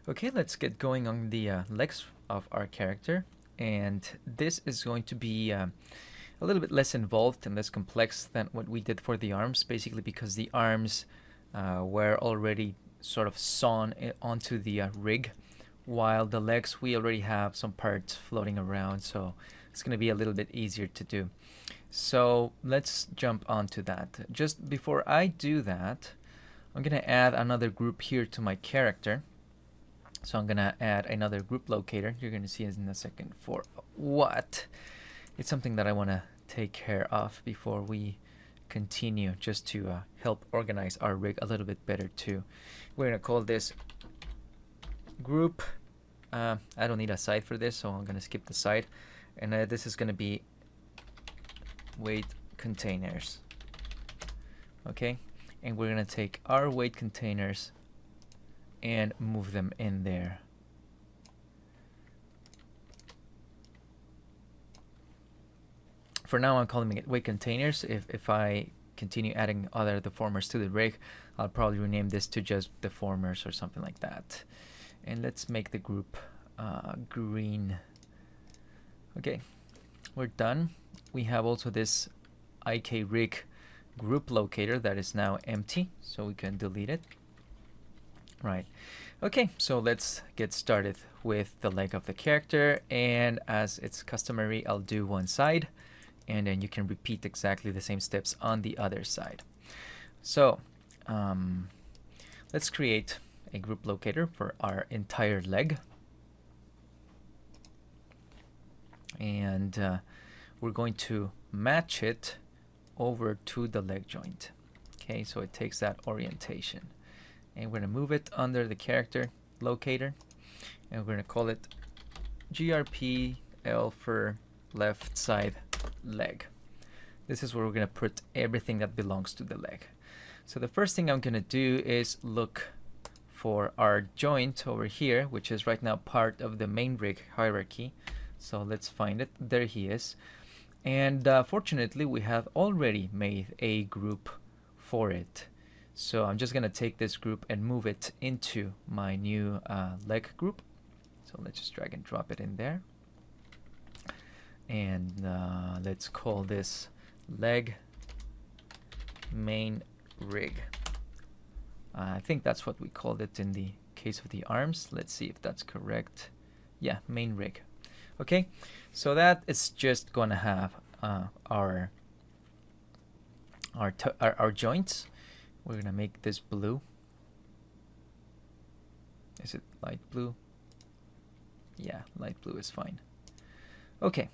Okay, let's get going on the legs of our character, and this is going to be a little bit less involved and less complex than what we did for the arms, basically because the arms were already sort of sewn onto the rig, while the legs we already have some parts floating around, so it's going to be a little bit easier to do. So let's jump onto that. Just before I do that, I'm going to add another group here to my character. So I'm going to add another group locator. You're going to see it in a second for what. It's something that I want to take care of before we continue, just to help organize our rig a little bit better too. We're going to call this group. I don't need a side for this, so I'm going to skip the side. And this is going to be weight containers. Okay, and we're going to take our weight containers and move them in there. For now, I'm calling it weight containers. If I continue adding other deformers to the rig, I'll probably rename this to just deformers or something like that. And let's make the group green. Okay, we're done. We have also this IK rig group locator that is now empty, so we can delete it. Right. Okay, so let's get started with the leg of the character, and as it's customary, I'll do one side, and then you can repeat exactly the same steps on the other side. So let's create a group locator for our entire leg, and we're going to match it over to the leg joint. Okay, so it takes that orientation. And we're going to move it under the character locator, and we're going to call it GRPL for left side leg. This is where we're going to put everything that belongs to the leg. So the first thing I'm going to do is look for our joint over here, which is right now part of the main rig hierarchy. So let's find it. There he is. And fortunately, we have already made a group for it. So I'm just going to take this group and move it into my new leg group. So let's just drag and drop it in there. And let's call this leg main rig. I think that's what we called it in the case of the arms. Let's see if that's correct. Yeah, main rig. Okay, so that is just going to have our joints. We're going to make this blue. Is it light blue? Yeah, light blue is fine. Okay,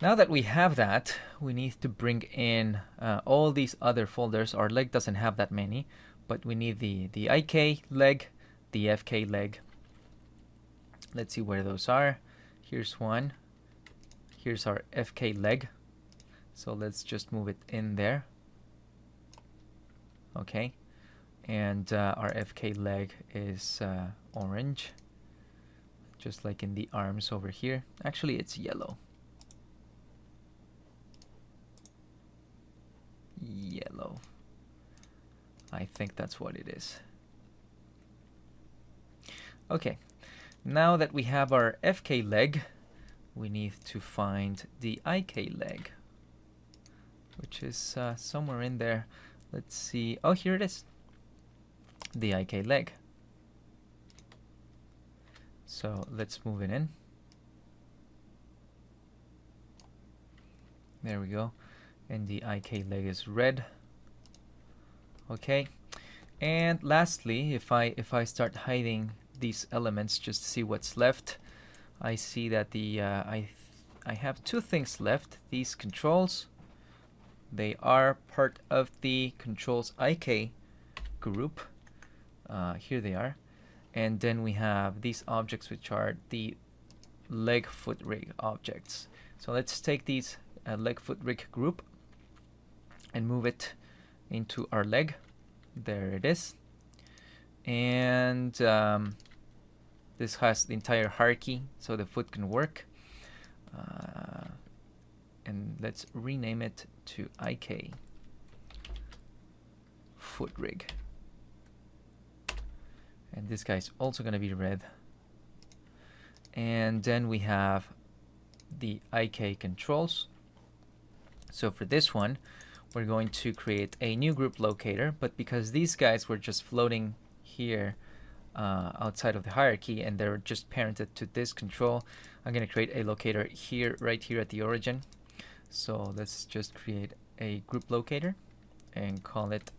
now that we have that, we need to bring in all these other folders. Our leg doesn't have that many, but we need the IK leg, the FK leg. Let's see where those are. Here's one. Here's our FK leg. So let's just move it in there. Okay, and our FK leg is orange, just like in the arms over here. Actually, it's yellow. Yellow. I think that's what it is. Okay, now that we have our FK leg, we need to find the IK leg, which is somewhere in there. Let's see. Oh, here it is. The IK leg. So let's move it in. There we go. And the IK leg is red. Okay. And lastly, if I start hiding these elements just to see what's left, I see that the I have two things left. These controls. They are part of the controls IK group. Here they are. And then we have these objects, which are the leg foot rig objects. So let's take these leg foot rig group and move it into our leg. There it is. And this has the entire hierarchy, so the foot can work. And let's rename it to IK foot rig. And this guy's also going to be red. And then we have the IK controls. So for this one, we're going to create a new group locator, but because these guys were just floating here outside of the hierarchy and they're just parented to this control, I'm going to create a locator here, right here at the origin. So let's just create a group locator and call it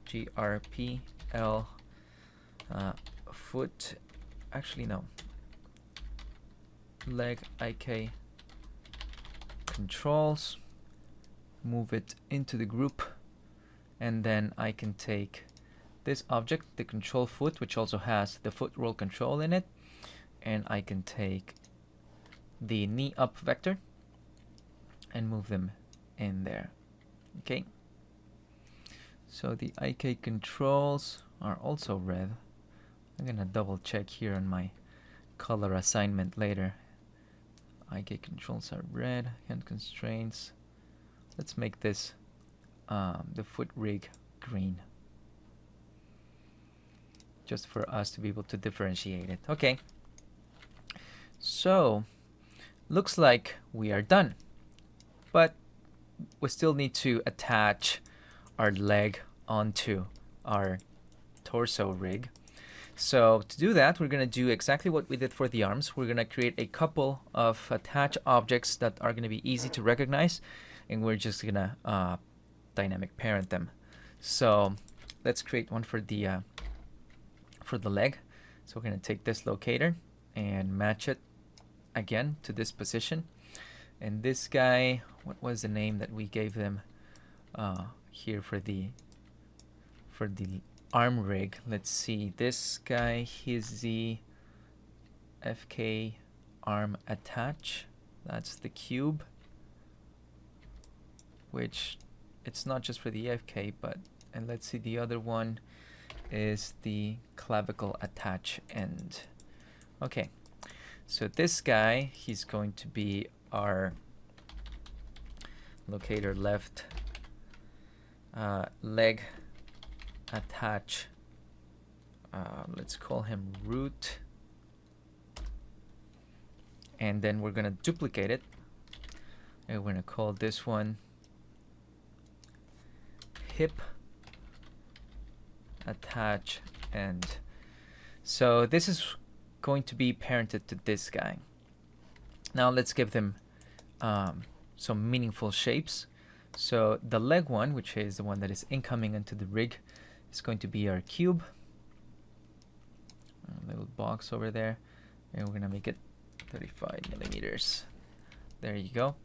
grpl foot, actually no, leg IK controls, move it into the group, and then I can take this object, the control foot, which also has the foot roll control in it, and I can take the knee up vector and move them in there. Okay, so the IK controls are also red. I'm gonna double check here on my color assignment later. IK controls are red, hand constraints. Let's make this the foot rig green, just for us to be able to differentiate it. Okay, so looks like we are done, but we still need to attach our leg onto our torso rig. So to do that, we're going to do exactly what we did for the arms. We're going to create a couple of attach objects that are going to be easy to recognize, and we're just going to dynamic parent them. So let's create one for the leg. So we're going to take this locator and match it again to this position. And this guy, what was the name that we gave them here for the arm rig? Let's see, this guy, he's the FK arm attach. That's the cube, which it's not just for the FK, but, and let's see, the other one is the clavicle attach end. Okay, so this guy, he's going to be our locator left leg attach. Let's call him root, and then we're gonna duplicate it, and we're gonna call this one hip attach end. So this is going to be parented to this guy. Now let's give them some meaningful shapes. So the leg one, which is the one that is incoming into the rig, is going to be our cube. A little box over there, and we're gonna make it 35 millimeters. There you go.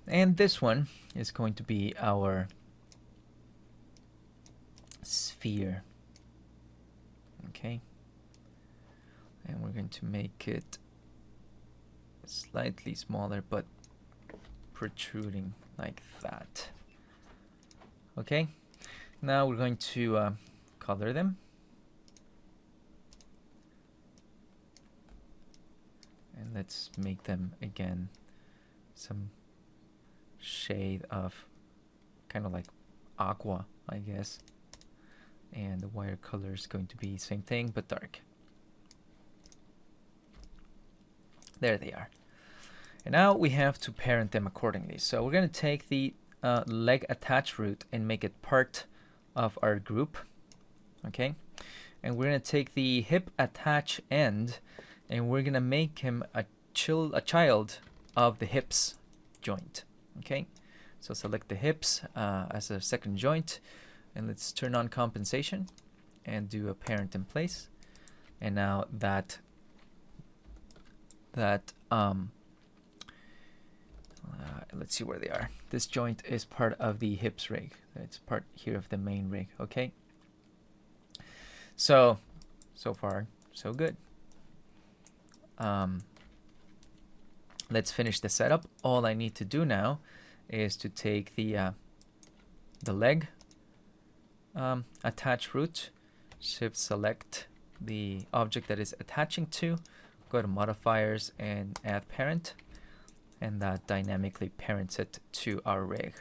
And this one is going to be our sphere. Okay, and we're going to make it slightly smaller but protruding like that. Okay, now we're going to color them, and let's make them again some shade of kind of like aqua, I guess, and the wire color is going to be same thing but dark. There they are. And now we have to parent them accordingly. So we're going to take the leg attach root and make it part of our group. Okay, and we're going to take the hip attach end, and we're going to make him a child of the hips joint. Okay, so select the hips as a second joint, and let's turn on compensation and do a parent in place. And now that let's see where they are. This joint is part of the hips rig. It's part here of the main rig. Okay, so far so good. Let's finish the setup. All I need to do now is to take the leg attach root, shift select the object that is attaching to, go to modifiers and add parent, and that dynamically parents it to our rig.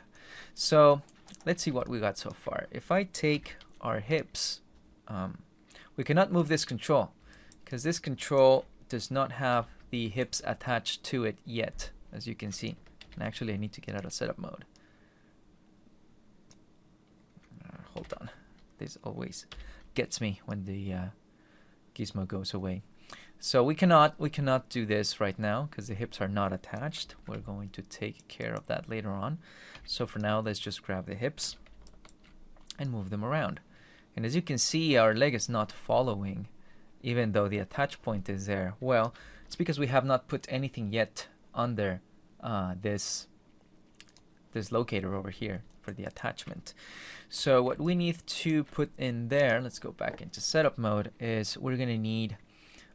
So let's see what we got so far. If I take our hips we cannot move this control because this control does not have the hips attached to it yet, as you can see. And actually I need to get out of setup mode. Hold on. This always gets me when the gizmo goes away. So we cannot do this right now because the hips are not attached. We're going to take care of that later on. So for now, let's just grab the hips and move them around. And as you can see, our leg is not following, even though the attach point is there. Well, it's because we have not put anything yet under this locator over here for the attachment. So what we need to put in there, let's go back into setup mode, is we're going to need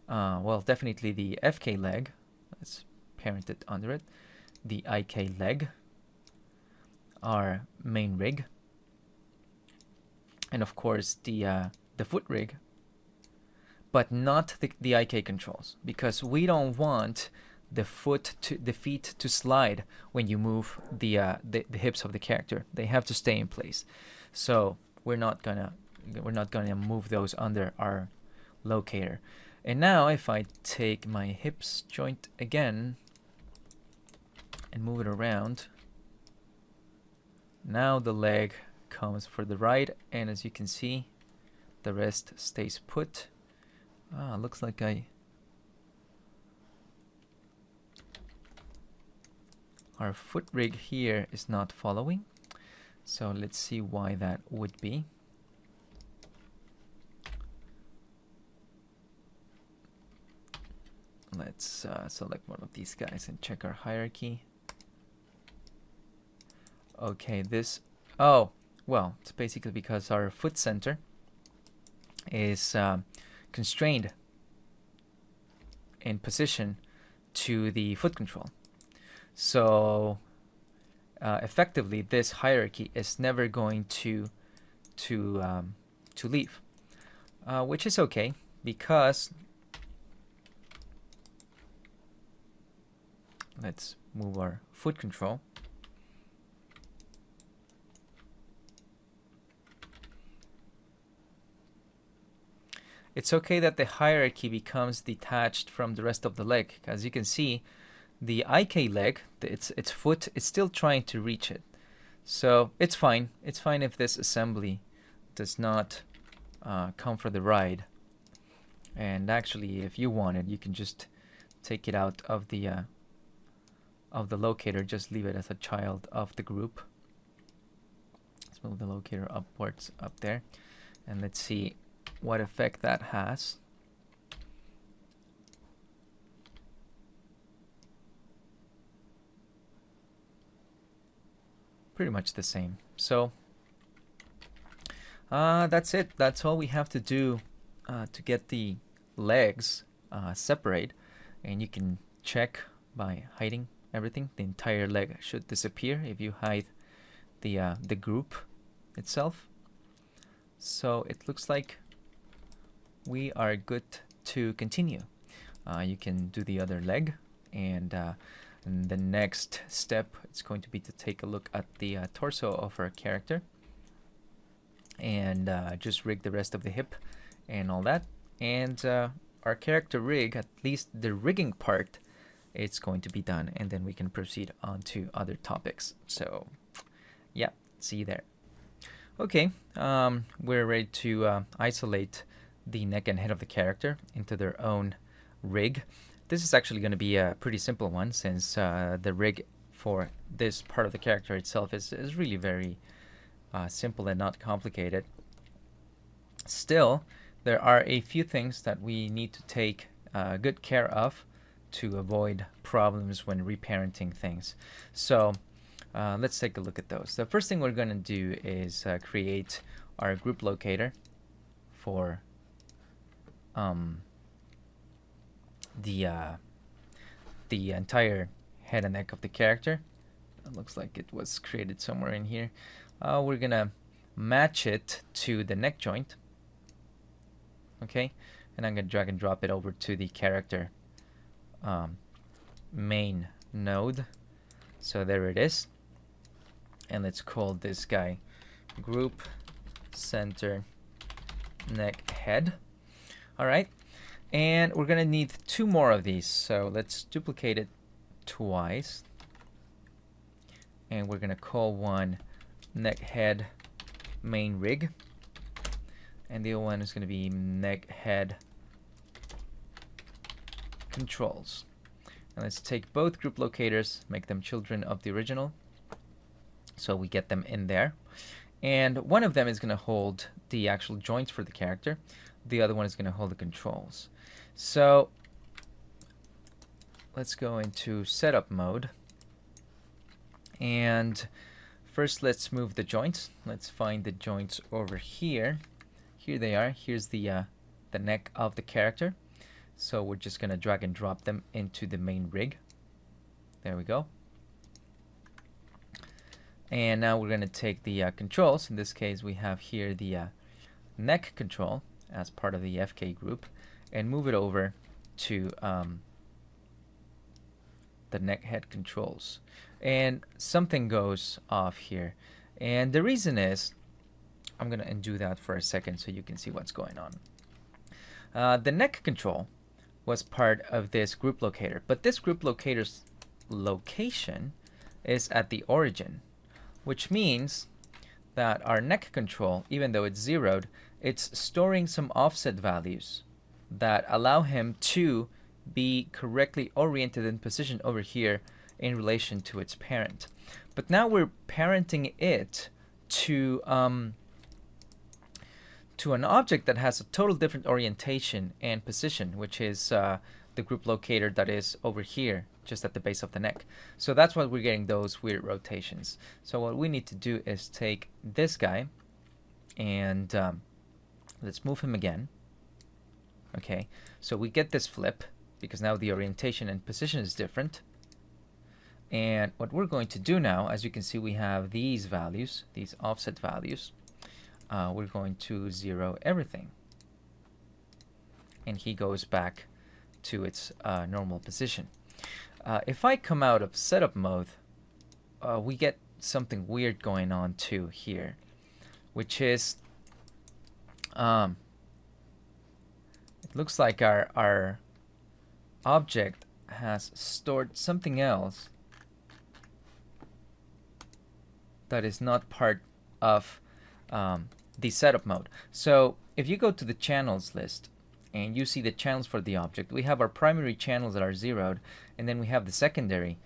well, definitely the FK leg. Let's parent it under it. The IK leg, our main rig, and of course the foot rig, but not the IK controls, because we don't want the feet to slide when you move the hips of the character. They have to stay in place. So we're not gonna move those under our locator. And now if I take my hips joint again and move it around, now the leg comes for the ride, and as you can see, the rest stays put. Looks like our foot rig here is not following. So let's see why that would be. Let's select one of these guys and check our hierarchy. Okay, oh, well, it's basically because our foot center is constrained in position to the foot control. So effectively, this hierarchy is never going to leave, which is okay, because let's move our foot control. It's okay that the hierarchy becomes detached from the rest of the leg. As you can see, the IK leg, its foot, is still trying to reach it. So it's fine. It's fine if this assembly does not come for the ride. And actually, if you wanted, you can just take it out of the locator. Just leave it as a child of the group. Let's move the locator upwards up there, and let's see what effect that has. Pretty much the same. So that's it. That's all we have to do to get the legs separate, and you can check by hiding everything. The entire leg should disappear if you hide the group itself. So it looks like we are good to continue. You can do the other leg, and the next step is going to be to take a look at the torso of our character, and just rig the rest of the hip and all that. And our character rig, at least the rigging part, it's going to be done, and then we can proceed on to other topics. So yeah, see you there. Okay, we're ready to isolate the neck and head of the character into their own rig. This is actually going to be a pretty simple one, since the rig for this part of the character itself is really very simple and not complicated. Still, there are a few things that we need to take good care of to avoid problems when reparenting things. So let's take a look at those. The first thing we're going to do is create our group locator for the entire head and neck of the character. It looks like it was created somewhere in here. We're gonna match it to the neck joint. Okay, and I'm gonna drag and drop it over to the character main node. So there it is. And let's call this guy group center neck head. All right, and we're gonna need 2 more of these. So let's duplicate it twice, and we're gonna call one neck head main rig, and the other one is gonna be neck head controls. And let's take both group locators, make them children of the original, so we get them in there. And one of them is going to hold the actual joints for the character. The other one is going to hold the controls. So let's go into setup mode. And first let's move the joints. Let's find the joints over here. Here they are. Here's the neck of the character. So we're just going to drag and drop them into the main rig. There we go. And now we're going to take the controls. In this case, we have here the neck control as part of the FK group, and move it over to the neck head controls. And something goes off here. And the reason is, I'm going to undo that for a second so you can see what's going on. The neck control was part of this group locator, but this group locator's location is at the origin, which means that our neck control, even though it's zeroed, it's storing some offset values that allow him to be correctly oriented and positioned over here in relation to its parent. But now we're parenting it to an object that has a total different orientation and position, which is the group locator that is over here, just at the base of the neck. So that's why we're getting those weird rotations. So what we need to do is take this guy and let's move him again. Okay, so we get this flip because now the orientation and position is different. And what we're going to do now, as you can see, we have these values, these offset values. We're going to zero everything. And he goes back to its normal position. If I come out of setup mode, we get something weird going on too here, which is it looks like our object has stored something else that is not part of the setup mode. So if you go to the channels list and you see the channels for the object, we have our primary channels that are zeroed, and then we have the secondary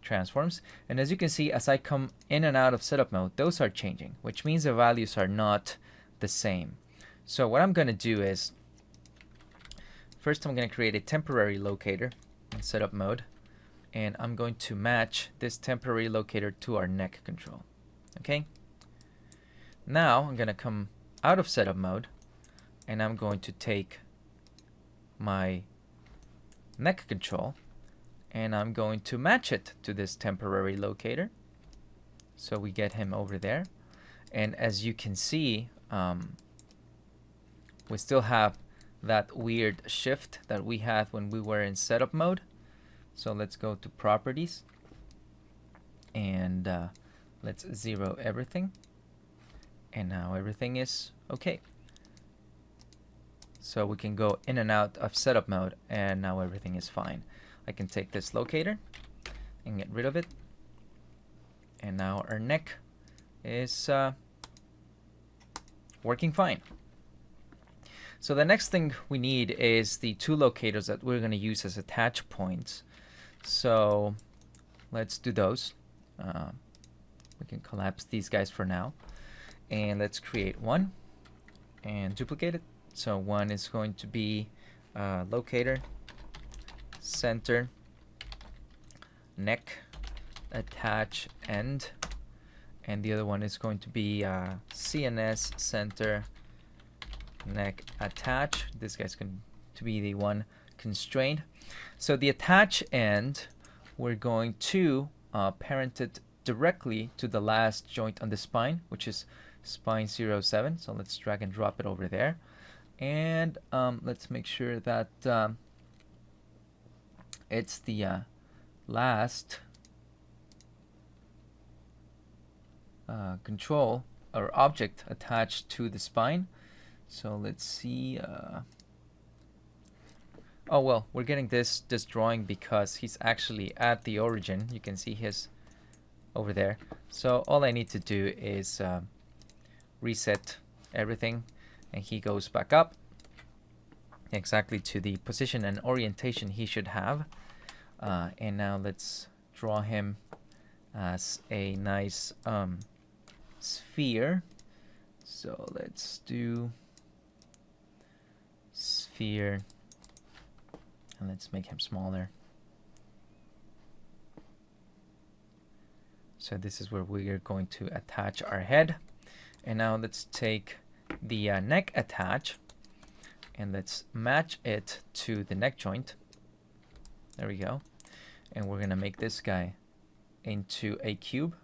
transforms. And as you can see, as I come in and out of setup mode, those are changing, which means the values are not the same. So what I'm going to do is, first I'm going to create a temporary locator in setup mode, and I'm going to match this temporary locator to our neck control. Okay? Now I'm going to come out of setup mode, and I'm going to take my neck control and I'm going to match it to this temporary locator. So we get him over there. And as you can see, we still have that weird shift that we had when we were in setup mode. So let's go to properties and let's zero everything. And now everything is okay. So we can go in and out of setup mode, and now everything is fine. I can take this locator and get rid of it. And now our neck is working fine. So the next thing we need is the two locators that we're going to use as attach points. So let's do those. We can collapse these guys for now. And let's create one and duplicate it. So one is going to be locator, center, neck, attach, end. And the other one is going to be CNS, center, neck, attach. This guy's going to be the one constrained. So the attach end, we're going to parent it directly to the last joint on the spine, which is spine 07. So let's drag and drop it over there. And let's make sure that it's the last control or object attached to the spine. So let's see, Oh well, we're getting this drawing because he's actually at the origin. You can see his over there. So all I need to do is reset everything, and he goes back up exactly to the position and orientation he should have. And now let's draw him as a nice sphere. So let's do sphere, and let's make him smaller. So this is where we are going to attach our head. And now let's take the neck attach, and let's match it to the neck joint. There we go. And we're gonna make this guy into a cube.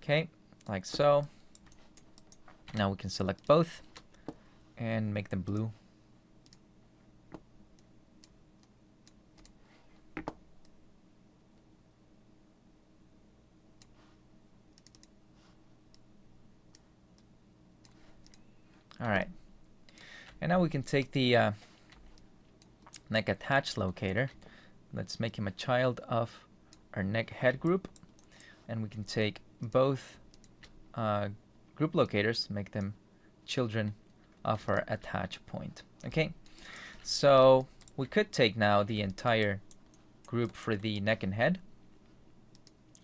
Okay, like so. Now we can select both and make them blue. All right, and now we can take the neck attach locator. Let's make him a child of our neck head group, and we can take both group locators, make them children of our attach point. Okay, so we could take now the entire group for the neck and head.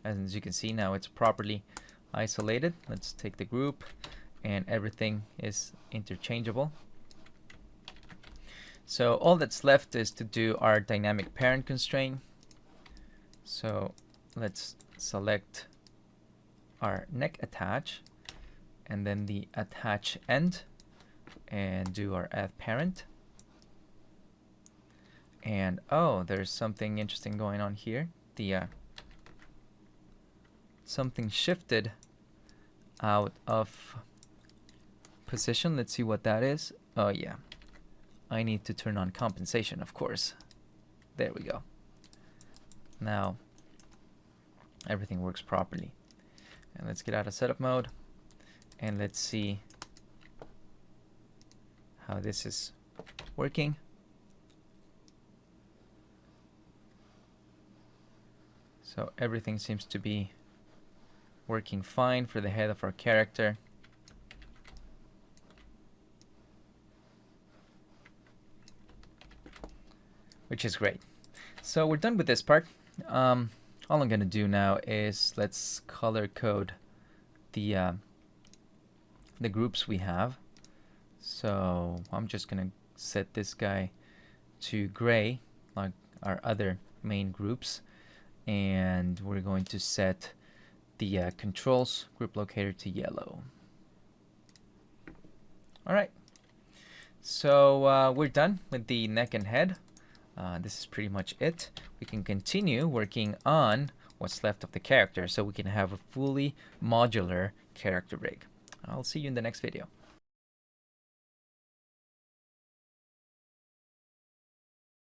As you can see, now it's properly isolated. Let's take the group, and everything is interchangeable. So all that's left is to do our dynamic parent constraint. So let's select our neck attach, and then the attach end, and do our add parent. And oh, there's something interesting going on here. The something shifted out of position. Let's see what that is. Oh yeah, I need to turn on compensation, of course. There we go. Now everything works properly. And let's get out of setup mode, and let's see how this is working. So everything seems to be working fine for the head of our character. Which is great. So we're done with this part. All I'm going to do now is let's color code the groups we have. So I'm just going to set this guy to gray, like our other main groups. And we're going to set the controls group locator to yellow. All right. So we're done with the neck and head. This is pretty much it. We can continue working on what's left of the character so we can have a fully modular character rig. I'll see you in the next video.